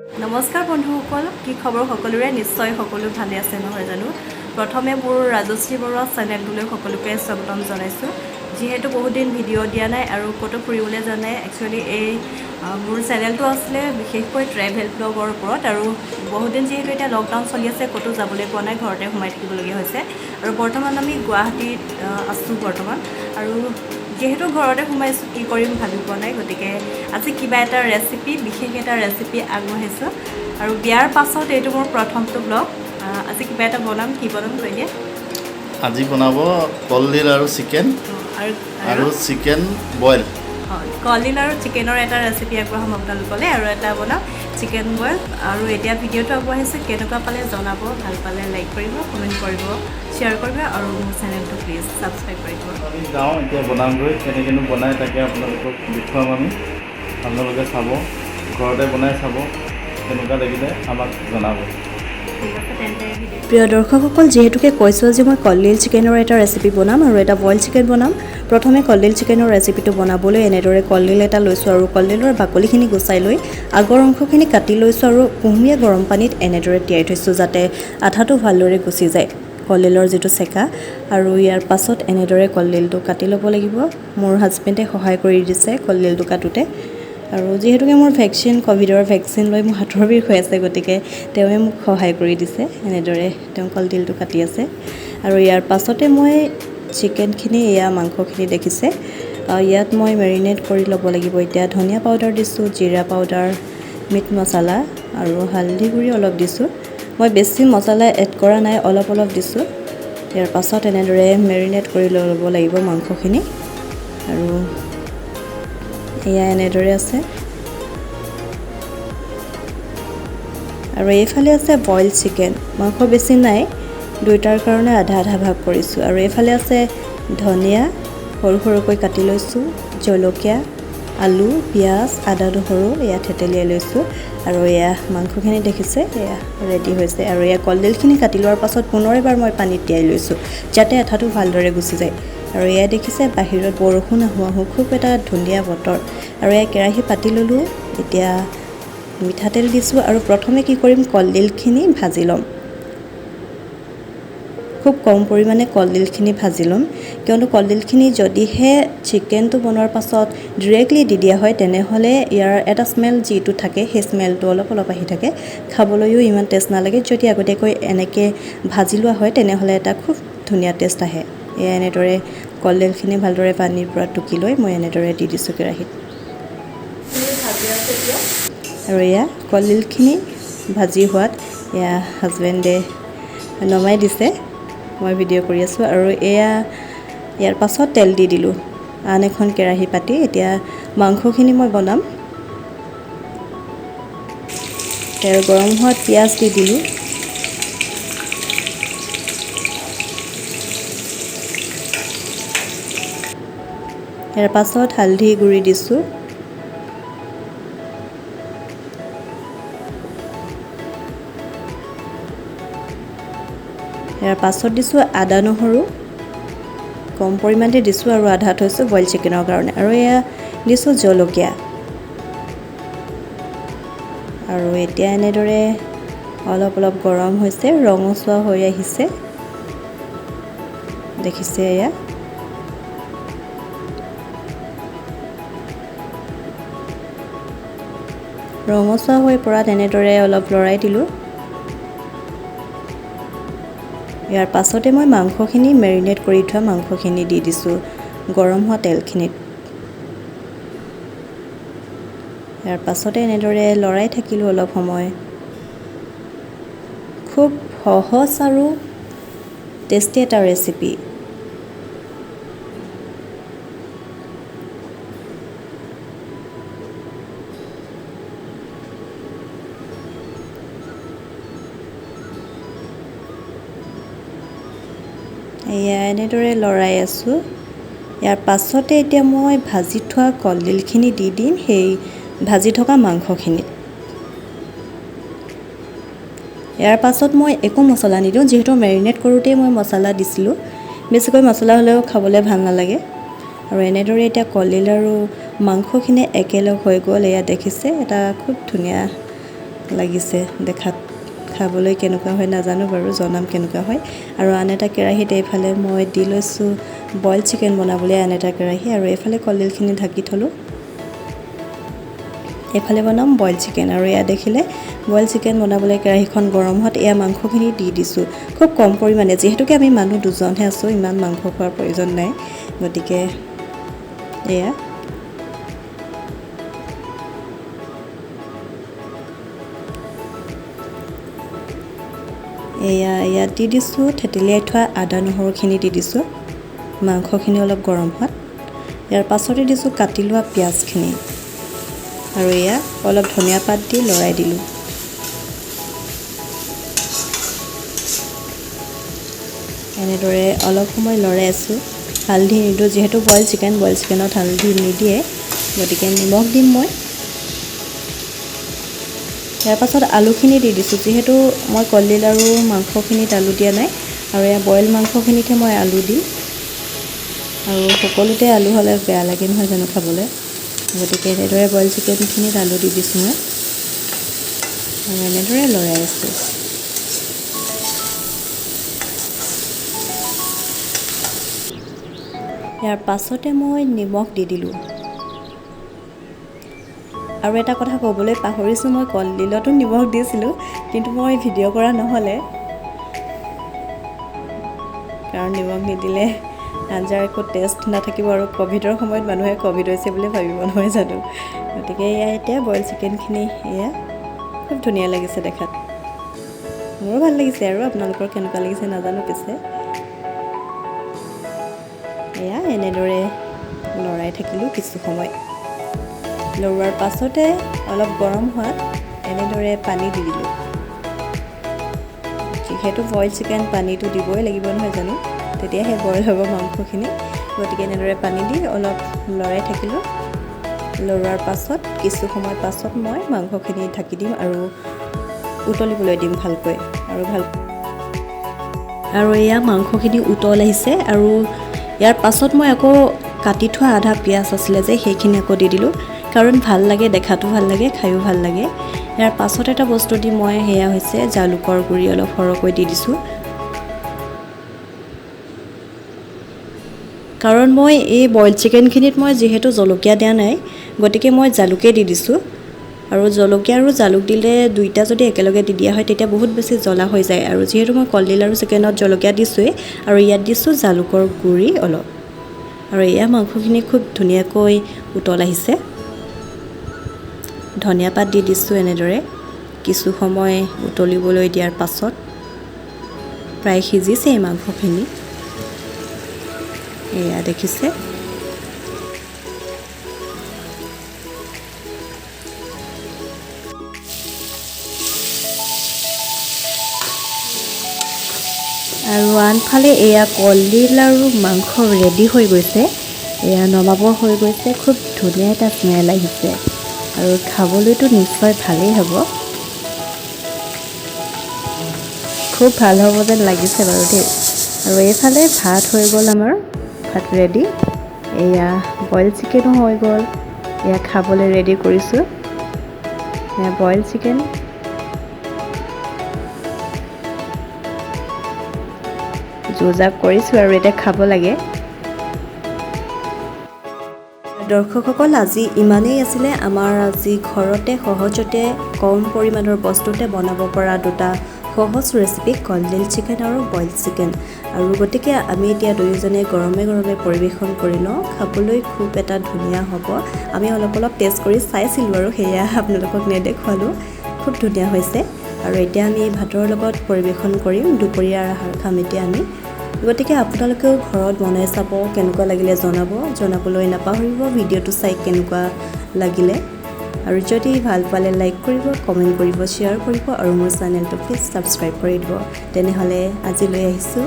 নমস্কাৰ বন্ধুসকল, কি খবৰ সকলোৰে? নিশ্চয় সকলো ভালে আছে নহয় জানো? প্ৰথমে মোৰ ৰাজশ্ৰী বৰুৱা চেনেলটোলৈ সকলোকে স্বাগতম জনাইছোঁ। যিহেতু বহুত দিন ভিডিঅ' দিয়া নাই আৰু ক'তো ফুৰিবলৈ যোৱা নাই। একচুৱেলি মোৰ চেনেলটো আছিলে বিশেষকৈ ট্ৰেভেল ব্লগৰ ওপৰত, আৰু বহুত দিন যিহেতু এতিয়া লকডাউন চলি আছে, ক'তো যাবলৈ পোৱা নাই, ঘৰতে সোমাই থাকিবলগীয়া হৈছে। আৰু বৰ্তমান আমি গুৱাহাটীত আছোঁ বৰ্তমান, আৰু যিহেতু ঘৰতে সোমাইছোঁ, কি কৰিম ভাবি পোৱা নাই। গতিকে আজি কিবা এটা ৰেচিপি, বিশেষ এটা ৰেচিপি আগবঢ়াইছোঁ। আৰু বিয়াৰ পাছত এইটো মোৰ প্ৰথমটো ব্লগ। আজি কিবা এটা বনাম, কি বনাম কৈ দিয়ে। আজি বনাব কলডিল আৰু চিকেন আৰু চিকেন বইল। হয়, কলডিল আৰু চিকেনৰ এটা ৰেচিপি আগবঢ়াম আপোনালোকলৈ, আৰু এটা বনাম চিকেন বইল। আৰু এতিয়া ভিডিঅ'টো আগবঢ়াইছোঁ, কেনেকুৱা পালে জনাব, ভাল পালে লাইক কৰিব, কমেণ্ট কৰিব, শ্বেয়াৰ কৰিব, আৰু মোৰ চেনেলটো প্লিজ ছাবস্ক্ৰাইব কৰি দিব। আমি যাওঁ এতিয়া বনামগৈ, কেনেকৈনো বনাই তাকে আপোনালোকক দেখুৱাম আমি। আপোনালোকে চাব, ঘৰতে বনাই চাব, কেনেকুৱা লাগিলে আমাক জনাব। প্ৰিয় দৰ্শকসকল, যিহেতুকে কৈছোঁ যে মই কলডিল চিকেনৰ এটা ৰেচিপি বনাম আৰু এটা বইল চিকেন বনাম। প্ৰথমে কলডিল চিকেনৰ ৰেচিপিটো বনাবলৈ এনেদৰে কলডিল এটা লৈছোঁ, আৰু কলডিলৰ বাকলিখিনি গুচাই লৈ আগৰ অংশখিনি কাটি লৈছোঁ, আৰু কুহুমীয়া গৰম পানীত এনেদৰে তিয়াই থৈছোঁ যাতে আঠাটো ভালদৰে গুচি যায়, কলডিলৰ যিটো চেকা। আৰু ইয়াৰ পাছত এনেদৰে কলডিলটো কাটি ল'ব লাগিব। মোৰ হাজবেণ্ডে সহায় কৰি দিছে কলডিলটো কাটোতে। আৰু যিহেতুকে মোৰ ক'ভিডৰ ভেকচিন লৈ মোৰ হাতৰ বিষ হৈ আছে, গতিকে তেওঁৱে মোক সহায় কৰি দিছে। এনেদৰে তেওঁ কলডিলটো কাটি আছে। আৰু ইয়াৰ পাছতে মই চিকেনখিনি, মাংসখিনি দেখিছে, ইয়াত মই মেৰিনেট কৰি ল'ব লাগিব। এতিয়া ধনিয়া পাউডাৰ দিছোঁ, জিৰা পাউডাৰ, মিট মছলা আৰু হালধি গুড়ি অলপ দিছোঁ। মই বেছি মছলা এড কৰা নাই, অলপ অলপ দিছোঁ। ইয়াৰ পাছত এনেদৰে মেৰিনেট কৰি ল'ব লাগিব মাংসখিনি। আৰু এনেদৰে আছে। আৰু এইফালে আছে বইল চিকেন, মাংস বেছি নাই, দুয়োটাৰ কাৰণে আধা আধা ভাগ কৰিছোঁ। আৰু এইফালে আছে ধনিয়া সৰু সৰুকৈ কাটি লৈছোঁ, জলকীয়া, আলু, পিঁয়াজ, আদা নহৰু থেতেলিয়াই লৈছোঁ। আৰু মাংসখিনি দেখিছে, ৰেডি হৈছে। আৰু কলডিলখিনি কাটি লোৱাৰ পাছত পুনৰ এবাৰ মই পানীত তিয়াই লৈছোঁ যাতে আঠাটো ভালদৰে গুচি যায়। আৰু দেখিছে বাহিৰত বৰষুণ আহোঁ আহোঁ, খুব এটা ধুনীয়া বতৰ। আৰু কেৰাহী পাতি ল'লোঁ, এতিয়া মিঠাতেল দিছোঁ। আৰু প্ৰথমে কি কৰিম, কলডিলখিনি ভাজি ল'ম। খুব কম পৰিমাণে কলডিলখিনি ভাজি ল'ম, কিয়নো কলডিলখিনি যদিহে চিকেনটো বনোৱাৰ পাছত ডিৰেক্টলি দি দিয়া হয়, তেনেহ'লে ইয়াৰ এটা স্মেল যিটো থাকে, সেই স্মেলটো অলপ অলপ আহি থাকে, খাবলৈও ইমান টেষ্ট নালাগে। যদি আগতীয়াকৈ এনেকৈ ভাজি লোৱা হয়, তেনেহ'লে এটা খুব ধুনীয়া টেষ্ট আহে। এনেদৰে কলডিলখিনি ভালদৰে পানীৰ পৰা টুকি লৈ মই এনেদৰে দি দিছোঁ কেৰাহীত। আৰু কলডিলখিনি ভাজি হোৱাত হাজবেণ্ডে নমাই দিছে, মই ভিডিঅ' কৰি আছোঁ। আৰু ইয়াৰ পাছত তেল দি দিলোঁ আন এখন কেৰাহী পাতি। এতিয়া মাংসখিনি মই বনাম। তেল গৰম হোৱাত পিঁয়াজ দি দিলোঁ। ইয়াৰ পাছত হালধি গুড়ি দিছোঁ। ইয়াৰ পাছত দিছোঁ আদা নহৰু, কম পৰিমাণে দিছোঁ, আৰু আধা থৈছোঁ বইল চিকেনৰ কাৰণে। আৰু দিছোঁ জলকীয়া। আৰু এতিয়া এনেদৰে অলপ অলপ গৰম হৈছে, ৰঙচুৱা হৈ আহিছে, দেখিছে। ৰঙচুৱা হৈ পৰাত এনেদৰে অলপ লৰাই দিলোঁ। ইয়াৰ পাছতে মই মাংসখিনি, মেৰিনেট কৰি থোৱা মাংসখিনি দি দিছোঁ গৰম হোৱা তেলখিনিত। ইয়াৰ পাছতে এনেদৰে লৰাই থাকিলোঁ অলপ সময়। খুব সহজ আৰু টেষ্টি এটা ৰেচিপি। এনেদৰে লৰাই আছোঁ। ইয়াৰ পাছতে এতিয়া মই ভাজি থোৱা কলডিলখিনি দি দিম সেই ভাজি থকা মাংসখিনিত। ইয়াৰ পাছত মই একো মছলা নিদিওঁ, যিহেতু মেৰিনেট কৰোঁতেই মই মছলা দিছিলোঁ। বেছিকৈ মছলা হ'লেও খাবলৈ ভাল নালাগে। আৰু এনেদৰে এতিয়া কলডিল আৰু মাংসখিনি একেলগ হৈ গ'ল। দেখিছে, এটা খুব ধুনীয়া লাগিছে দেখাত খাবলৈ কেনেকুৱা হয় নাজানো বাৰু জনাম কেনেকুৱা হয় আৰু আন এটা কেৰাহীত এইফালে মই দি লৈছোঁ বইল চিকেন বনাবলৈ আন এটা কেৰাহী আৰু এইফালে কলডিলখিনি ঢাকি থলোঁ এইফালে বনাম বইল চিকেন আৰু এয়া দেখিলে বইল চিকেন বনাবলৈ কেৰাহীখন গৰম হোৱাত এয়া মাংসখিনি দি দিছোঁ খুব কম পৰিমাণে যিহেতুকে আমি মানুহ দুজনহে আছোঁ ইমান মাংস খোৱাৰ প্ৰয়োজন নাই গতিকে এয়া ইয়াত দি দিছোঁ থেতেলিয়াই থোৱা আদা নহৰুখিনি দি দিছোঁ মাংসখিনি অলপ গৰম হোৱাত ইয়াৰ পাছতে দিছোঁ কাটি লোৱা পিঁয়াজখিনি আৰু এয়া অলপ ধনিয়া পাত দি লৰাই দিলোঁ এনেদৰে অলপ সময় লৰাই আছোঁ হালধি নিদিওঁ যিহেতু বইল চিকেনত হালধি নিদিয়ে গতিকে নিমখ দিম মই ইয়াৰ পাছত আলুখিনি দি দিছোঁ যিহেতু মই কলডিল আৰু মাংসখিনিত আলু দিয়া নাই আৰু এয়া বইল মাংসখিনিতহে মই আলু দিম আৰু সকলোতে আলু হ'লে বেয়া লাগে নহয় জানো খাবলৈ গতিকে এনেদৰে বইল চিকেনখিনিত আলু দি দিছোঁ মই আৰু এনেদৰে লৰাই আছোঁ ইয়াৰ পাছতে মই নিমখ দি দিলোঁ আৰু এটা কথা ক'বলৈ পাহৰিছোঁ মই কলডিলতো নিমখ দিছিলোঁ কিন্তু মই ভিডিঅ' কৰা নহ'লে কাৰণ নিমখ নিদিলে আঞ্জাৰ একো টেষ্ট নাথাকিব আৰু ক'ভিডৰ সময়ত মানুহে ক'ভিড হৈছে বুলি ভাবিব নহয় জানো গতিকে এয়া এতিয়া বইল চিকেনখিনি এয়া খুব ধুনীয়া লাগিছে দেখাত মোৰো ভাল লাগিছে আৰু আপোনালোকৰ কেনেকুৱা লাগিছে নাজানো পিছে এয়া এনেদৰে লৰাই থাকিলোঁ কিছু সময় লৰোৱাৰ পাছতে অলপ গৰম হোৱাত এনেদৰে পানী দি দিলোঁ যিহেতু বইল চিকেন পানীটো দিবই লাগিব নহয় জানো তেতিয়াহে বইল হ'ব মাংসখিনি গতিকে এনেদৰে পানী দি অলপ লৰাই থাকিলোঁ লৰোৱাৰ পাছত কিছু সময় পাছত মই মাংসখিনি ঢাকি দিম আৰু উতলিবলৈ দিম ভালকৈ আৰু এয়া মাংসখিনি উতল আহিছে আৰু ইয়াৰ পাছত মই আকৌ কাটি থোৱা আধা পিঁয়াজ আছিলে যে সেইখিনি আকৌ দি দিলোঁ কাৰণ ভাল লাগে দেখাটো ভাল লাগে খায়ো ভাল লাগে ইয়াৰ পাছত এটা বস্তু দি মই সেয়া হৈছে জালুকৰ গুড়ি অলপ সৰহকৈ দি দিছোঁ কাৰণ মই এই বইল চিকেনখিনিত মই যিহেতু জলকীয়া দিয়া নাই গতিকে মই জালুকেই দি দিছোঁ আৰু জলকীয়া আৰু জালুক দিলে দুইটা যদি একেলগে দি দিয়া হয় তেতিয়া বহুত বেছি জ্বলা হৈ যায় আৰু যিহেতু মই কলডিল আৰু চিকেনত জলকীয়া দিছোঁৱেই আৰু ইয়াত দিছোঁ জালুকৰ গুড়ি অলপ আৰু এয়া মাংসখিনি খুব ধুনীয়াকৈ উতল আহিছে ধনিয়া পাত দি দিছোঁ এনেদৰে কিছু সময় উতলিবলৈ দিয়াৰ পাছত প্ৰায় সিজিছে এই মাংসখিনি এয়া দেখিছে আৰু আনফালে এয়া কলডিল আৰু মাংস ৰেডি হৈ গৈছে এয়া নমাব হৈ গৈছে খুব ধুনীয়া এটা স্মেল আহিছে আৰু খাবলৈতো নিশ্চয় ভালেই হ'ব খুব ভাল হ'ব যেন লাগিছে বাৰু দেই আৰু এইফালে ভাত হৈ গ'ল আমাৰ ভাত ৰেডি এয়া বইল চিকেনো হৈ গ'ল এয়া খাবলৈ ৰেডি কৰিছোঁ এয়া বইল চিকেন যোজাক কৰিছোঁ আৰু এতিয়া খাব লাগে দৰ্শকসকল আজি ইমানেই আছিলে আমাৰ আজি ঘৰতে সহজতে কম পৰিমাণৰ বস্তুতে বনাব পৰা দুটা সহজ ৰেচিপি কলডিল চিকেন আৰু বইল চিকেন আৰু গতিকে আমি এতিয়া দুয়োজনে গৰমে গৰমে পৰিৱেশন কৰি লওঁ খাবলৈ খুব এটা ধুনীয়া হ'ব আমি অলপ টেষ্ট কৰি চাইছিলোঁ আৰু সেয়া আপোনালোকক নেদেখুৱালোঁ খুব ধুনীয়া হৈছে আৰু এতিয়া আমি ভাতৰ লগত পৰিৱেশন কৰিম দুপৰীয়াৰ আহাৰ খাম এতিয়া আমি গতিকে আপোনালোকেও ঘৰত বনাই চাব কেনেকুৱা লাগিলে জনাবলৈ নাপাহৰিব ভিডিঅ'টো চাই কেনেকুৱা লাগিলে আৰু যদি ভাল পালে লাইক কৰিব কমেণ্ট কৰিব শ্বেয়াৰ কৰিব আৰু মোৰ চেনেলটো প্লিজ ছাবস্ক্ৰাইব কৰি দিব তেনেহ'লে আজিলৈ আহিছোঁ